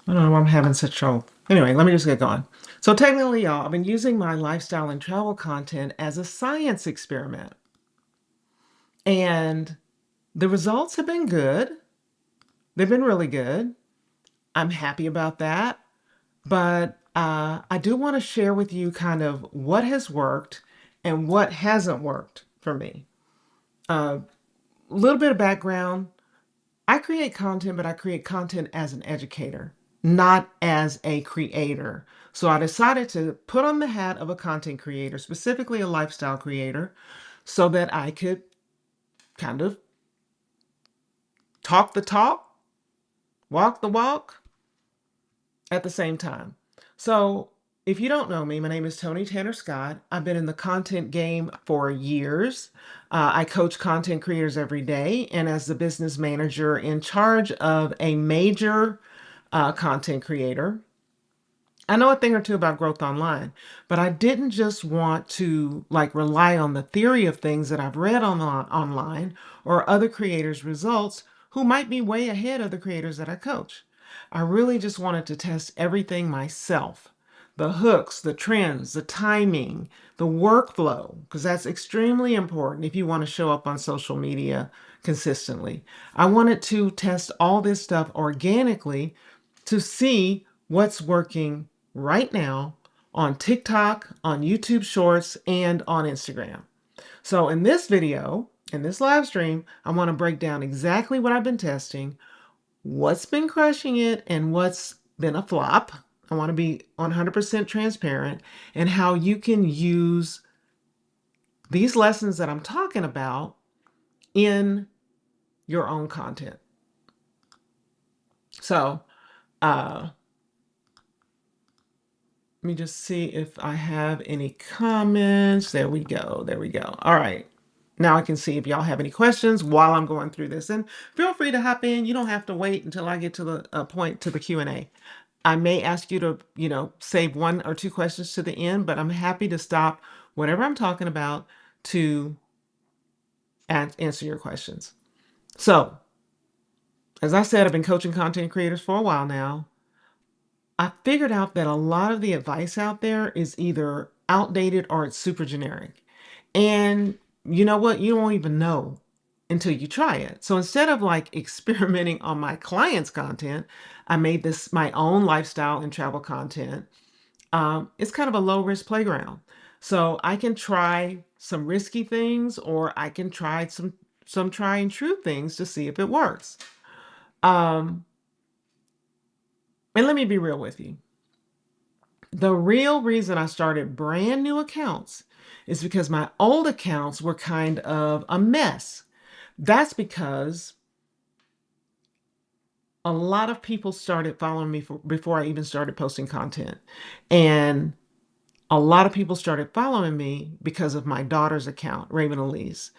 I don't know why I'm having such trouble. Anyway, let me just get going. So technically, y'all, I've been using my lifestyle and travel content as a science experiment. And the results have been good. They've been really good. I'm happy about that. But I do want to share with you kind of what has worked and what hasn't worked for me. A little bit of background. I create content, but I create content as an educator, not as a creator. So I decided to put on the hat of a content creator, specifically a lifestyle creator, so that I could kind of talk the talk, walk the walk at the same time. So if you don't know me, my name is Toni Tanner Scott. I've been in the content game for years. I coach content creators every day, and as the business manager in charge of a major content creator, I know a thing or two about growth online, but I didn't just want to like rely on the theory of things that I've read online or other creators' results who might be way ahead of the creators that I coach. I really just wanted to test everything myself. The hooks, the trends, the timing, the workflow, because that's extremely important if you want to show up on social media consistently. I wanted to test all this stuff organically to see what's working right now on TikTok, on YouTube Shorts, and on Instagram. So in this video, in this live stream, I want to break down exactly what I've been testing, what's been crushing it, and what's been a flop. I want to be 100% transparent, and how you can use these lessons that I'm talking about in your own content. So, let me just see if I have any comments. There we go. There we go. All right. Now I can see if y'all have any questions while I'm going through this. And feel free to hop in. You don't have to wait until I get to the point to the Q&A. I may ask you to, save one or two questions to the end, but I'm happy to stop whatever I'm talking about to answer your questions. So, as I said, I've been coaching content creators for a while now. I figured out that a lot of the advice out there is either outdated or it's super generic. And you know what? You don't even know until you try it. So instead of like experimenting on my clients' content, I made this my own lifestyle and travel content. It's kind of a low risk playground. So I can try some risky things or I can try some try and true things to see if it works. Um, and let me be real with you. The real reason I started brand new accounts is because my old accounts were kind of a mess. That's because a lot of people started following me before I even started posting content. And a lot of people started following me because of my daughter's account, Raven Elise.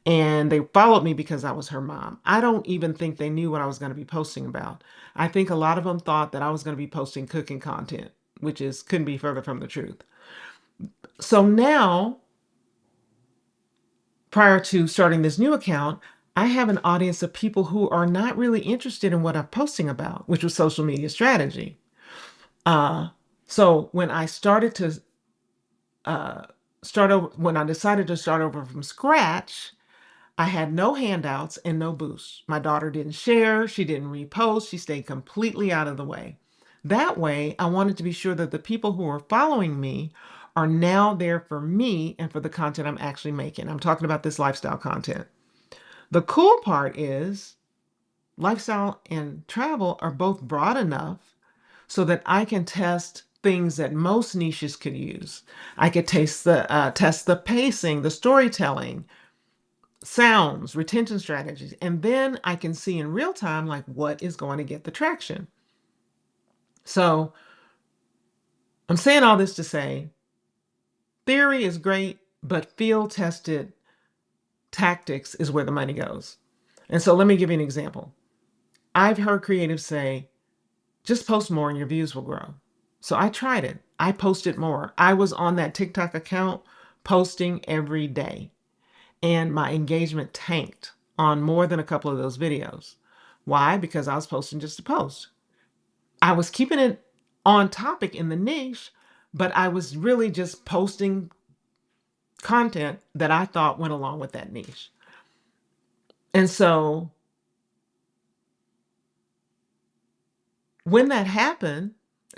And they followed me because I was her mom. I don't even think they knew what I was going to be posting about. I think a lot of them thought that I was going to be posting cooking content, which is couldn't be further from the truth. So now, prior to starting this new account, I have an audience of people who are not really interested in what I'm posting about, which was social media strategy. Uh, so when I started to start over, when I decided to start over from scratch, I had no handouts and no boosts. My daughter didn't share, she didn't repost, she stayed completely out of the way. That way, I wanted to be sure that the people who are following me are now there for me and for the content I'm actually making. I'm talking about this lifestyle content. The cool part is lifestyle and travel are both broad enough so that I can test things that most niches could use. I could test the pacing, the storytelling, sounds, retention strategies, and then I can see in real time like what is going to get the traction. So I'm saying all this to say theory is great, but field tested tactics is where the money goes. And so let me give you an example. I've heard creatives say, just post more and your views will grow. So I tried it. I posted more. I was on that TikTok account posting every day, and my engagement tanked on more than a couple of those videos. Why? Because I was posting just to post. I was keeping it on topic in the niche, but I was really just posting content that I thought went along with that niche. And so when that happened,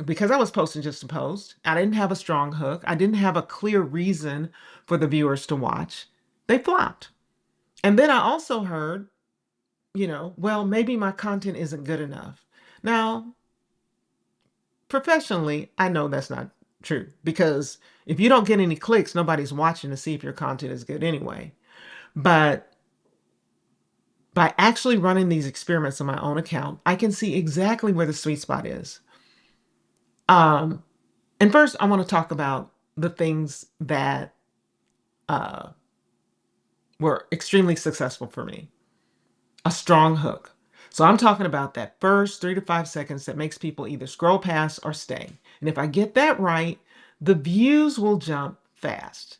because I was posting just to post, I didn't have a strong hook, I didn't have a clear reason for the viewers to watch, they flopped. And then I also heard, well, maybe my content isn't good enough. Now, professionally, I know that's not true, because if you don't get any clicks, nobody's watching to see if your content is good anyway. But by actually running these experiments on my own account, I can see exactly where the sweet spot is. Um, and first, I want to talk about the things that uh, were extremely successful for me. A strong hook. So I'm talking about that first 3 to 5 seconds that makes people either scroll past or stay. And if I get that right, the views will jump fast.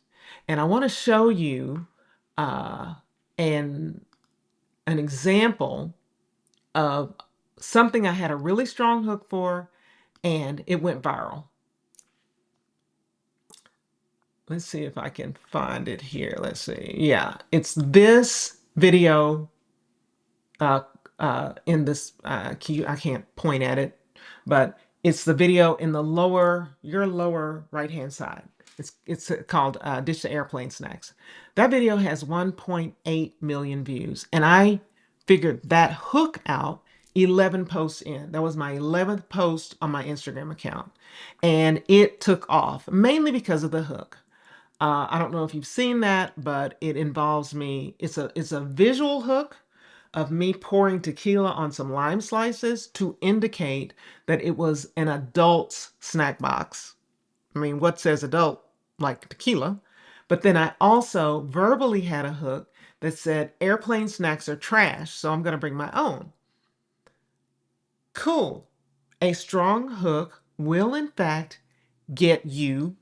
And I want to show you uh, an, an example of something I had a really strong hook for, and it went viral. Let's see if I can find it here. Let's see. Yeah, it's this video uh, in this key. I can't point at it, but it's the video in the your lower right hand side. It's called Dish the Airplane Snacks. That video has 1.8 million views, and I figured that hook out 11 posts in. That was my 11th post on my Instagram account, and it took off mainly because of the hook. I don't know if you've seen that, but it involves me. It's a visual hook of me pouring tequila on some lime slices to indicate that it was an adult's snack box. I mean, what says adult like tequila? But then I also verbally had a hook that said airplane snacks are trash, so I'm going to bring my own. Cool. A strong hook will, in fact, get you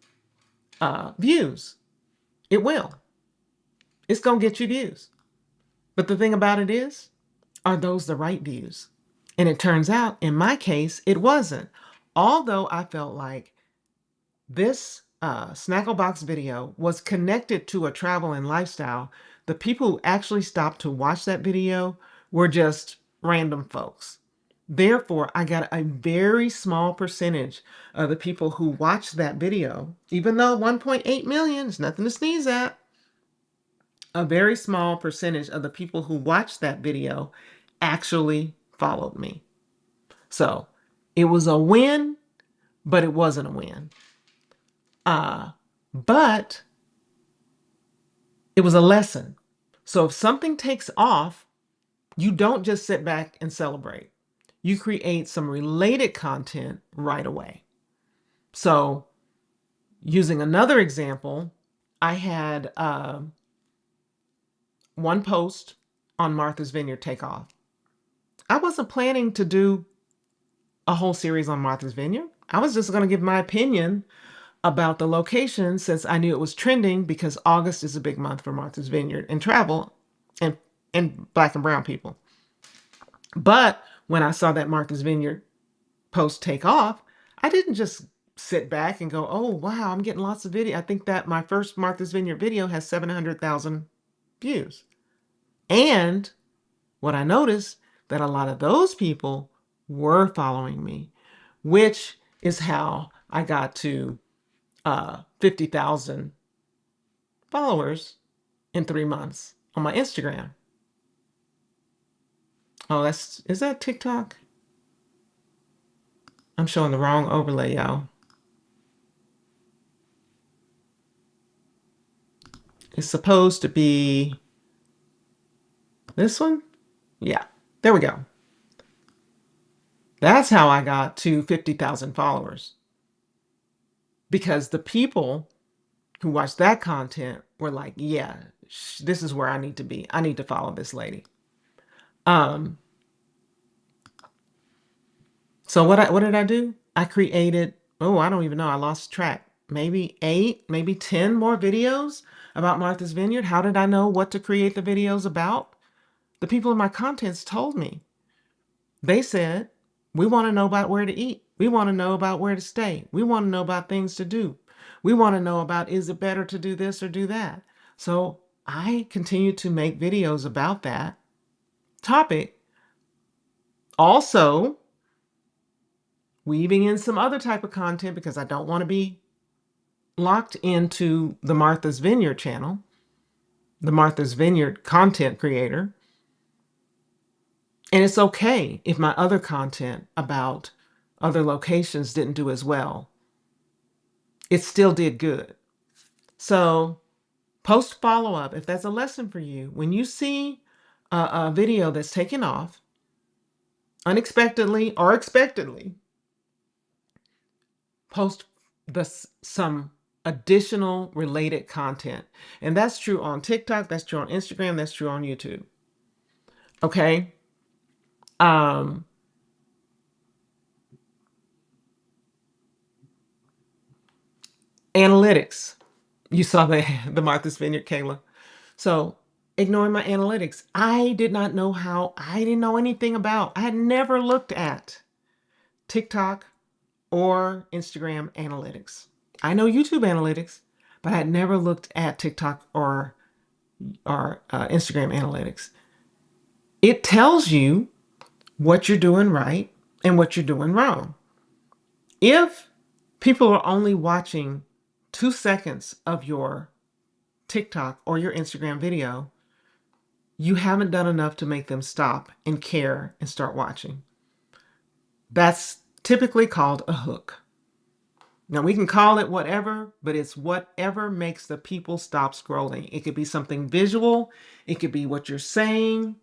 views. It will. It's going to get you views. But the thing about it is, are those the right views? And it turns out, in my case, it wasn't. Although I felt like this Snacklebox video was connected to a travel and lifestyle, the people who actually stopped to watch that video were just random folks. Therefore, I got a very small percentage of the people who watched that video, even though 1.8 million is nothing to sneeze at. A very small percentage of the people who watched that video actually followed me. So it was a win, but it wasn't a win. But it was a lesson. So if something takes off, you don't just sit back and celebrate. You create some related content right away. So using another example, I had one post on Martha's Vineyard take off. I wasn't planning to do a whole series on Martha's Vineyard. I was just going to give my opinion about the location since I knew it was trending, because August is a big month for Martha's Vineyard and travel and Black and brown people. But when I saw that Martha's Vineyard post take off, I didn't just sit back and go, oh, wow, I'm getting lots of video. I think that my first Martha's Vineyard video has 700,000 views. And what I noticed, that a lot of those people were following me, which is how I got to 50,000 followers in 3 months on my Instagram. Oh, is that TikTok? I'm showing the wrong overlay, y'all. It's supposed to be this one. Yeah, there we go. That's how I got to 50,000 followers. Because the people who watched that content were like, yeah, this is where I need to be. I need to follow this lady. So what did I do? I created, oh, I don't even know. I lost track. Maybe 8, maybe 10 more videos about Martha's Vineyard. How did I know what to create the videos about? The people in my contents told me. They said, We want to know about where to eat. We want to know about where to stay. We want to know about things to do. We want to know about, is it better to do this or do that? So I continue to make videos about that topic. Also, weaving in some other type of content because I don't want to be locked into the Martha's Vineyard channel, the Martha's Vineyard content creator. And it's okay if my other content about other locations didn't do as well. It still did good. So post follow-up, if that's a lesson for you, when you see a video that's taken off unexpectedly or expectedly, post some additional related content. And that's true on TikTok, that's true on Instagram, that's true on YouTube. Okay? Analytics. You saw the Martha's Vineyard, Kayla. So ignoring my analytics. I did not know how, I didn't know anything about, I had never looked at TikTok or Instagram analytics. I know YouTube analytics, but I had never looked at TikTok or Instagram analytics. It tells you what you're doing right and what you're doing wrong. If people are only watching 2 seconds of your TikTok or your Instagram video, you haven't done enough to make them stop and care and start watching. That's typically called a hook. Now, we can call it whatever, but it's whatever makes the people stop scrolling. It could be something visual. It could be what you're saying.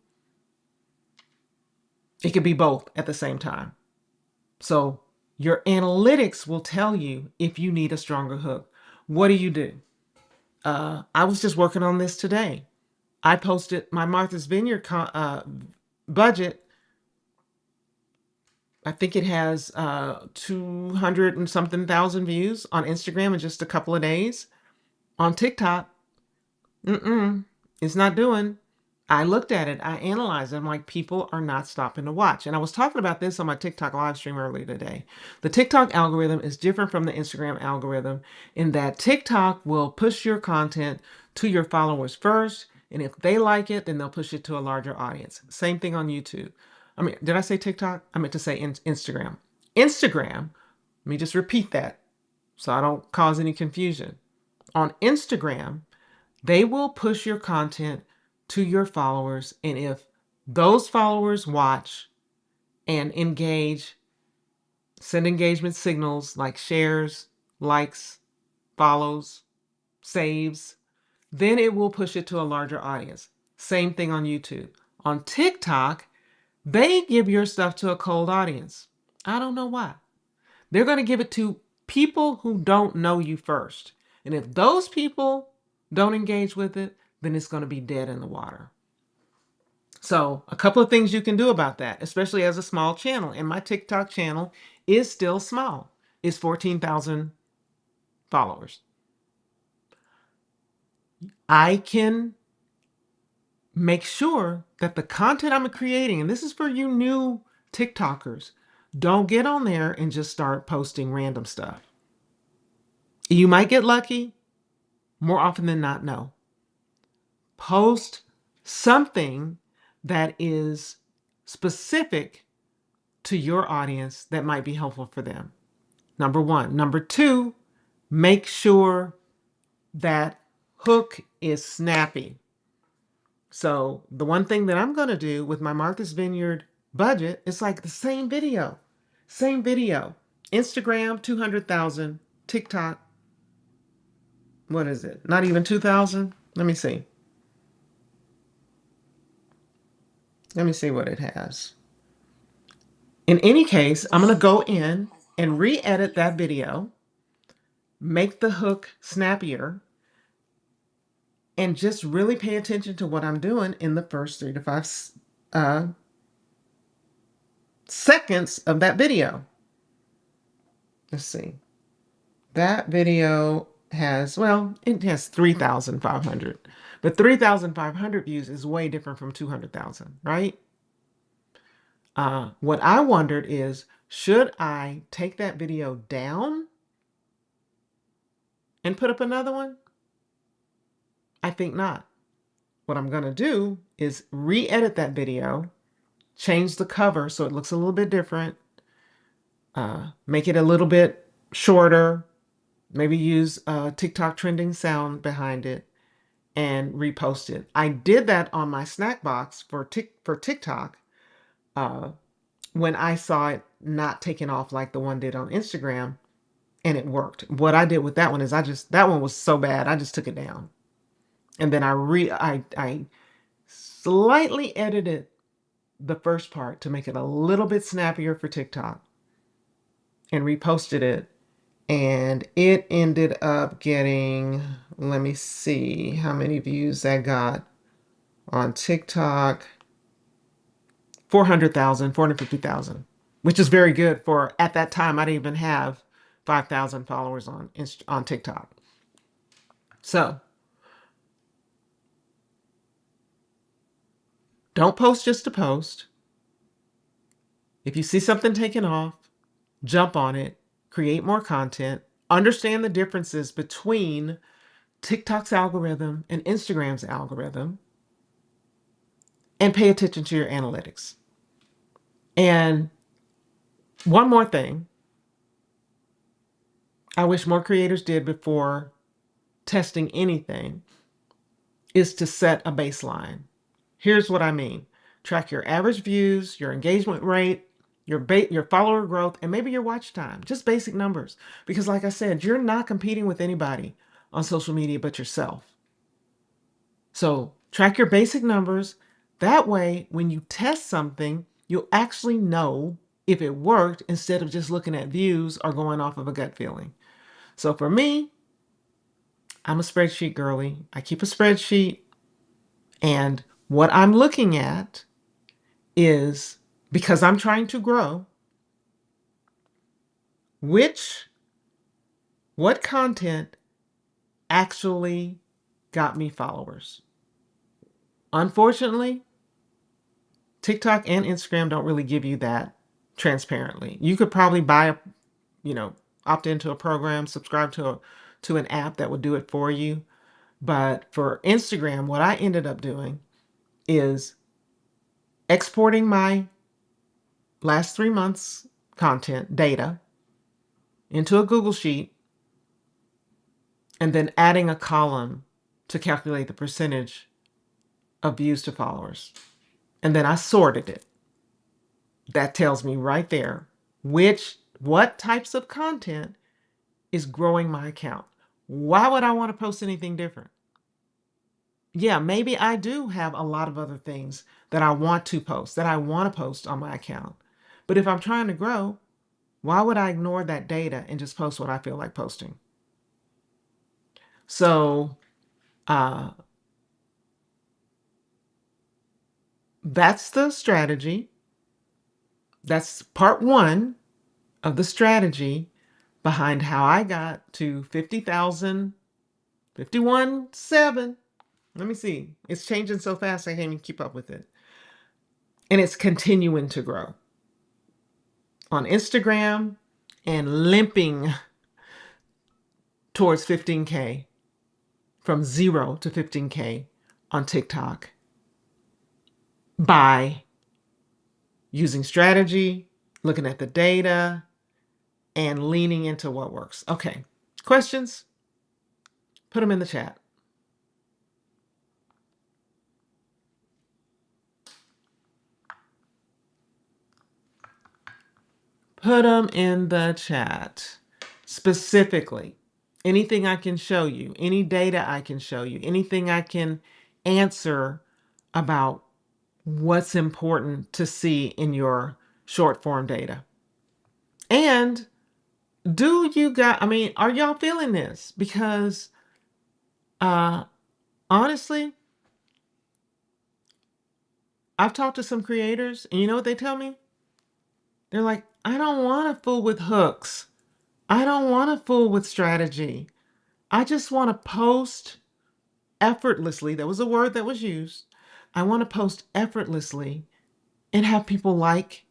It could be both at the same time. So your analytics will tell you if you need a stronger hook. What do? I was just working on this today. I posted my Martha's Vineyard budget. I think it has 200 and something thousand views on Instagram in just a couple of days. On TikTok, it's not doing. I looked at it, I analyzed it. I'm like, people are not stopping to watch. And I was talking about this on my TikTok live stream earlier today. The TikTok algorithm is different from the Instagram algorithm in that TikTok will push your content to your followers first. And if they like it, then they'll push it to a larger audience. Same thing on YouTube. I mean, did I say TikTok? I meant to say Instagram. Instagram, let me just repeat that so I don't cause any confusion. On Instagram, they will push your content to your followers. And if those followers watch and engage, send engagement signals like shares, likes, follows, saves, then it will push it to a larger audience. Same thing on YouTube. On TikTok, they give your stuff to a cold audience. I don't know why. They're going to give it to people who don't know you first. And if those people don't engage with it, then it's going to be dead in the water. So a couple of things you can do about that, especially as a small channel. And my TikTok channel is still small. It's 14,000 followers. I can make sure that the content I'm creating, and this is for you new TikTokers, don't get on there and just start posting random stuff. You might get lucky. More often than not, no. Post something that is specific to your audience that might be helpful for them. Number one. Number two, make sure that hook is snappy. So the one thing that I'm going to do with my Martha's Vineyard budget is like the same video. Same video. Instagram, 200,000. TikTok, what is it? Not even 2,000? Let me see. Let me see what it has. In any case, I'm going to go in and re-edit that video, make the hook snappier, and just really pay attention to what I'm doing in the first 3 to 5 seconds of that video. Let's see. That video has, well, it has 3,500. But 3,500 views is way different from 200,000, right? What I wondered is, should I take that video down and put up another one? I think not. What I'm going to do is re-edit that video, change the cover so it looks a little bit different, make it a little bit shorter, maybe use a TikTok trending sound behind it, and repost it. I did that on my snack box for TikTok uh, when I saw it not taking off like the one did on Instagram, and it worked. What I did with that one is that one was so bad, I just took it down. And then I slightly edited the first part to make it a little bit snappier for TikTok and reposted it. And it ended up getting, let me see how many views that got on TikTok. 400,000, 450,000, which is very good for, at that time, I didn't even have 5,000 followers on TikTok. So don't post just to post. If you see something taken off, jump on it, create more content, understand the differences between TikTok's algorithm and Instagram's algorithm, and pay attention to your analytics. And one more thing I wish more creators did before testing anything is to set a baseline. Here's what I mean. Track your average views, your engagement rate, your follower growth, and maybe your watch time. Just basic numbers. Because like I said, you're not competing with anybody on social media but yourself. So track your basic numbers. That way, when you test something, you'll actually know if it worked instead of just looking at views or going off of a gut feeling. So for me, I'm a spreadsheet girly. I keep a spreadsheet, and what I'm looking at is, because I'm trying to grow, what content actually got me followers. Unfortunately, TikTok and Instagram don't really give you that transparently. You could probably buy opt into a program, subscribe to an app that would do it for you. But for Instagram, what I ended up doing is exporting my last 3 months content data into a Google Sheet, and then adding a column to calculate the percentage of views to followers. And then I sorted it. That tells me right there what types of content is growing my account. Why would I want to post anything different? Yeah, maybe I do have a lot of other things that I want to post, that I want to post on my account. But if I'm trying to grow, why would I ignore that data and just post what I feel like posting? So that's the strategy. That's part one of the strategy behind how I got to 50,000, 51.7. Let me see. It's changing so fast I can't even keep up with it. And it's continuing to grow on Instagram and limping towards 15K, from 0 to 15K on TikTok, by using strategy, looking at the data, and leaning into what works. Okay, questions? Put them in the chat. Put them in the chat. Specifically, anything I can show you, any data I can show you, anything I can answer about what's important to see in your short form data. And are y'all feeling this? Because honestly, I've talked to some creators, and you know what they tell me? They're like, I don't want to fool with hooks. I don't want to fool with strategy. I just want to post effortlessly. That was a word that was used. I want to post effortlessly and have people like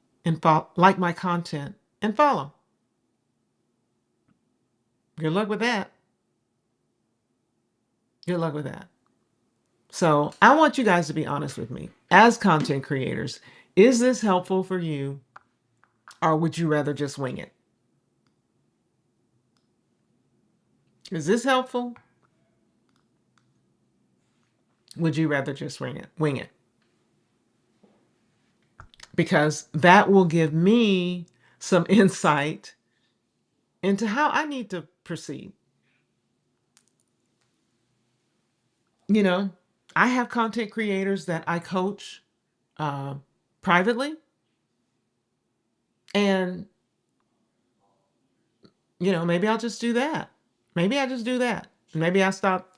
my content and follow. Good luck with that. Good luck with that. So I want you guys to be honest with me. As content creators, is this helpful for you, or would you rather just wing it? Is this helpful? Would you rather just wing it? Wing it. Because that will give me some insight into how I need to proceed. You know, I have content creators that I coach uh, privately, and maybe I'll just do that. Maybe I just do that. Maybe I stop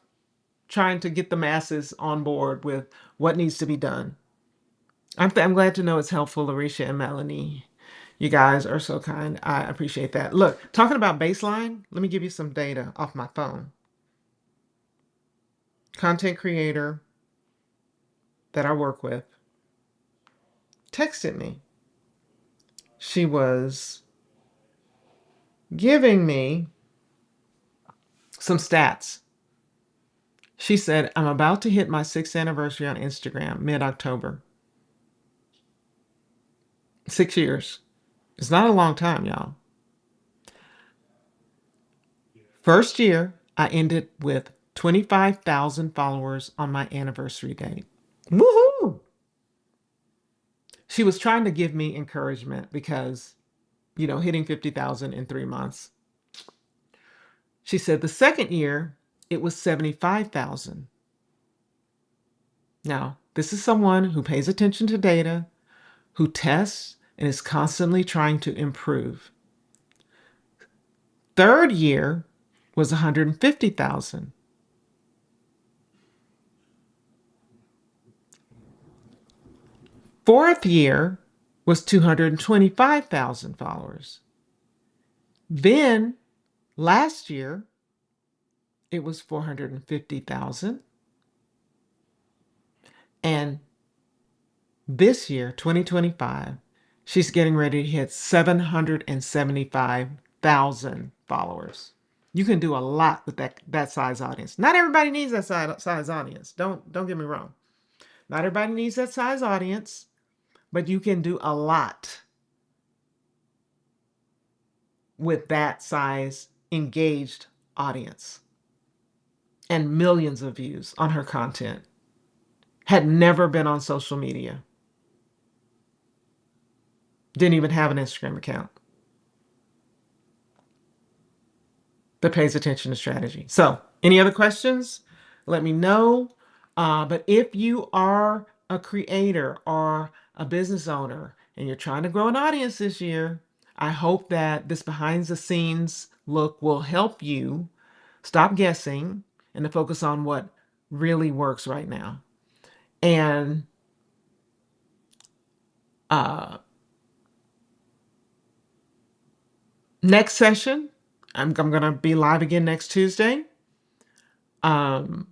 trying to get the masses on board with what needs to be done. I'm glad to know it's helpful, Larisha and Melanie. You guys are so kind. I appreciate that. Look, talking about baseline, let me give you some data off my phone. Content creator that I work with texted me. She was giving me some stats. She said, I'm about to hit my 6th anniversary on Instagram mid-October. 6 years. It's not a long time, y'all. First year, I ended with 25,000 followers on my anniversary date. Woohoo! She was trying to give me encouragement because, hitting 50,000 in 3 months. She said the second year, it was 75,000. Now, this is someone who pays attention to data, who tests, and is constantly trying to improve. Third year was 150,000. Fourth year was 225,000 followers. Then last year, it was 450,000. And this year, 2025, she's getting ready to hit 775,000 followers. You can do a lot with that size audience. Not everybody needs that size audience. Don't get me wrong. Not everybody needs that size audience, but you can do a lot with that size engaged audience. And millions of views on her content. Had never been on social media. Didn't even have an Instagram account. But pays attention to strategy. So, any other questions? Let me know. But if you are a creator or a business owner and you're trying to grow an audience this year, I hope that this behind the scenes look will help you stop guessing and to focus on what really works right now. And next session, I'm going to be live again next Tuesday. I'm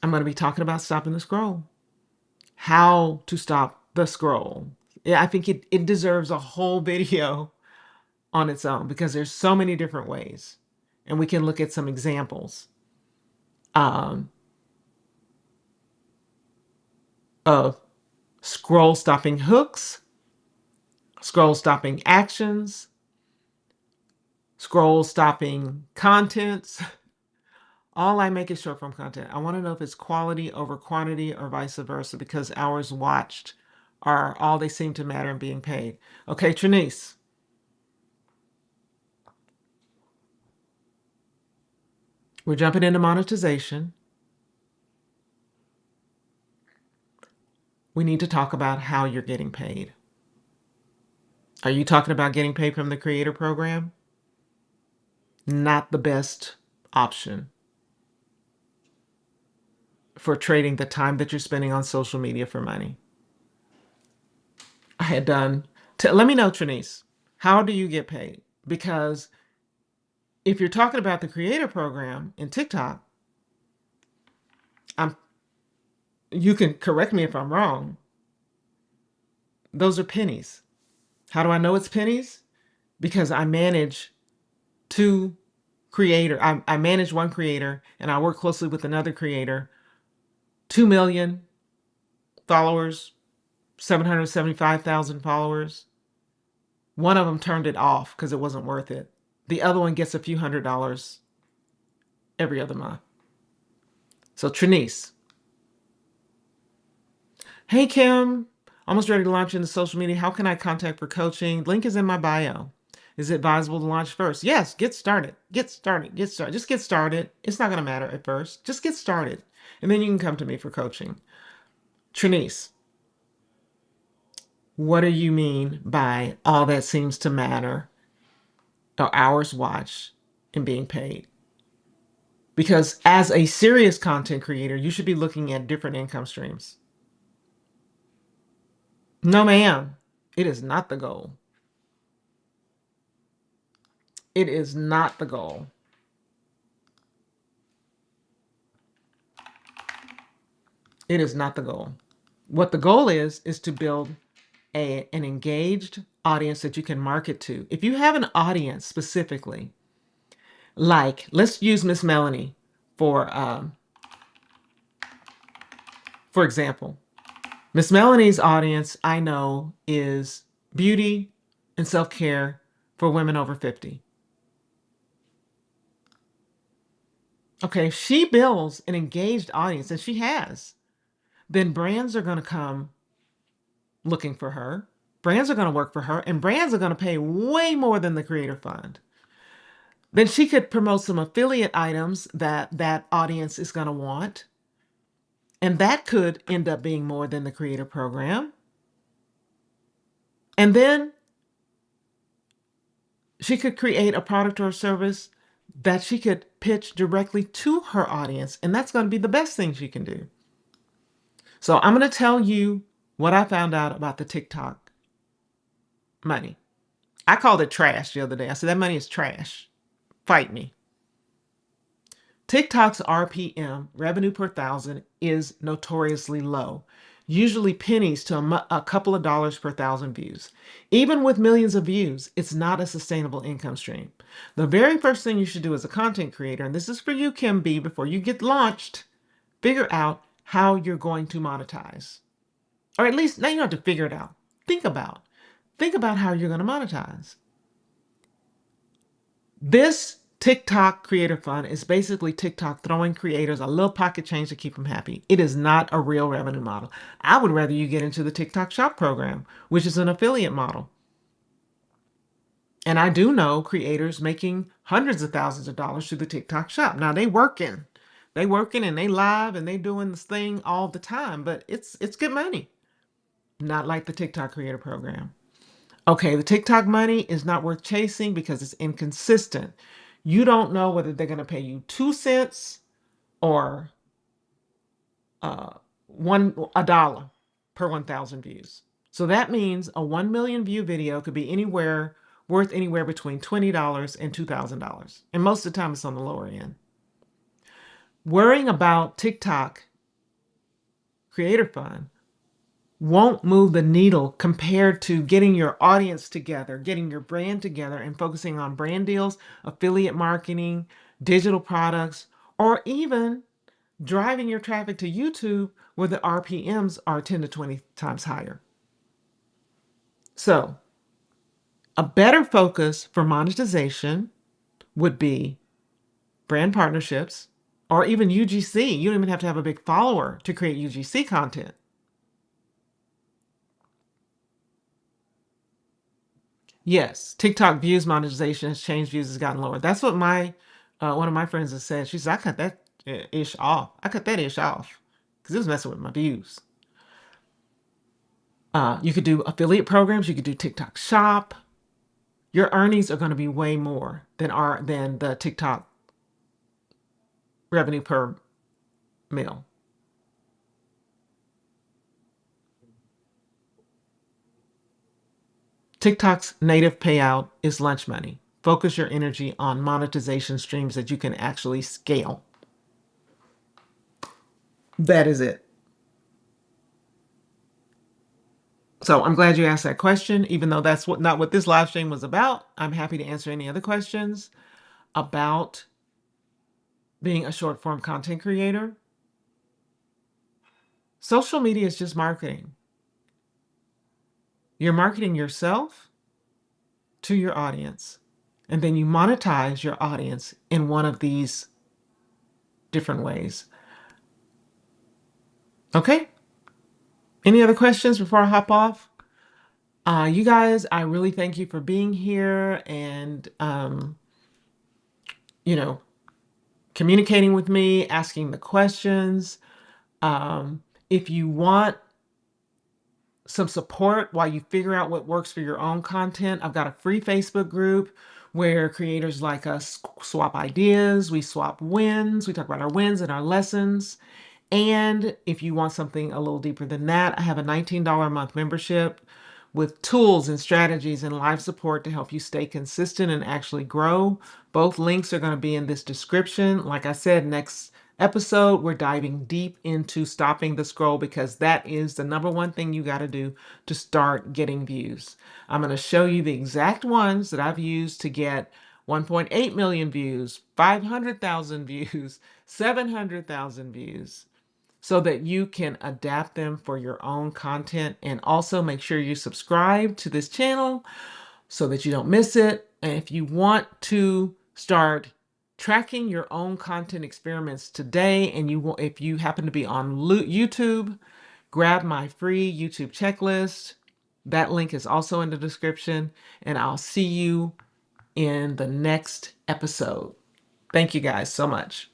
going to be talking about stopping the scroll. How to stop the scroll. Yeah, I think it deserves a whole video on its own because there's so many different ways. And we can look at some examples of scroll stopping hooks, scroll stopping actions, scroll stopping contents. All I make is short form content. I want to know if it's quality over quantity or vice versa because hours watched are all they seem to matter in being paid. Okay, Trinice. We're jumping into monetization. We need to talk about how you're getting paid. Are you talking about getting paid from the creator program? Not the best option for trading the time that you're spending on social media for money. I had done, let me know, Trinice, how do you get paid? Because if you're talking about the creator program in TikTok, you can correct me if I'm wrong, Those are pennies. How do I know it's pennies? Because I manage two creator. I manage one creator and I work closely with another creator. 2 million followers, 775,000 followers. One of them turned it off because it wasn't worth it. The other one gets a few $100s every other month. So Trinice. Hey Kim, almost ready to launch into social media. How can I contact for coaching? Link is in my bio. Is it advisable to launch first? Yes, get started. Get started. Get started. Just get started. It's not going to matter at first. Just get started. And then you can come to me for coaching. Trinice, what do you mean by all that seems to matter are hours watched and being paid? Because as a serious content creator, you should be looking at different income streams. No, ma'am, it is not the goal. It is not the goal. It is not the goal. What the goal is to build an engaged audience that you can market to. If you have an audience specifically, like let's use Miss Melanie for example. Miss Melanie's audience, I know, is beauty and self-care for women over 50. Okay, if she builds an engaged audience, and she has, then brands are going to come looking for her. Brands are going to work for her, and brands are going to pay way more than the Creator Fund. Then she could promote some affiliate items that that audience is going to want. And that could end up being more than the Creator Program. And then she could create a product or service that she could pitch directly to her audience. And that's going to be the best thing she can do. So I'm going to tell you what I found out about the TikTok money. I called it trash the other day. I said, that money is trash. Fight me. TikTok's RPM, revenue per thousand, is notoriously low, usually pennies to a couple of dollars per thousand views. Even with millions of views, it's not a sustainable income stream. The very first thing you should do as a content creator, and this is for you, Kim B, before you get launched, figure out how you're going to monetize. Or at least, now you don't have to figure it out. Think about how you're going to monetize. This TikTok Creator Fund is basically TikTok throwing creators a little pocket change to keep them happy. It is not a real revenue model. I would rather you get into the TikTok Shop program, which is an affiliate model. And I do know creators making hundreds of thousands of dollars through the TikTok Shop. Now they working and they live and they doing this thing all the time, but it's good money. Not like the TikTok Creator Program. Okay, the TikTok money is not worth chasing because it's inconsistent. You don't know whether they're going to pay you 2 cents or $1 per 1,000 views. So that means a 1 million view video could be worth anywhere between $20 and $2,000. And most of the time it's on the lower end. Worrying about TikTok Creator Fund won't move the needle compared to getting your audience together, getting your brand together, and focusing on brand deals, affiliate marketing, digital products, or even driving your traffic to YouTube where the RPMs are 10 to 20 times higher. So, a better focus for monetization would be brand partnerships or even UGC. You don't even have to have a big follower to create UGC content. Yes, TikTok views monetization has changed, views has gotten lower. That's what my one of my friends has said. She said, I cut that ish off. I cut that ish off because it was messing with my views. You could do affiliate programs. You could do TikTok Shop. Your earnings are going to be way more than the TikTok revenue per mil. TikTok's native payout is lunch money. Focus your energy on monetization streams that you can actually scale. That is it. So I'm glad you asked that question, even though that's not what this live stream was about. I'm happy to answer any other questions about being a short form content creator. Social media is just marketing. You're marketing yourself to your audience, and then you monetize your audience in one of these different ways. Okay? Any other questions before I hop off? You guys, I really thank you for being here and, you know, communicating with me, asking the questions. If you want some support while you figure out what works for your own content, I've got a free Facebook group where creators like us swap ideas, we swap wins, we talk about our wins and our lessons. And if you want something a little deeper than that, I have a $19 a month membership with tools and strategies and live support to help you stay consistent and actually grow. Both links are going to be in this description. Like I said, next episode, we're diving deep into stopping the scroll because that is the number one thing you got to do to start getting views. I'm going to show you the exact ones that I've used to get 1.8 million views, 500,000 views, 700,000 views, so that you can adapt them for your own content. And also make sure you subscribe to this channel so that you don't miss it. And if you want to start tracking your own content experiments today, and if you happen to be on YouTube, grab my free YouTube checklist. That link is also in the description, and I'll see you in the next episode. Thank you guys so much.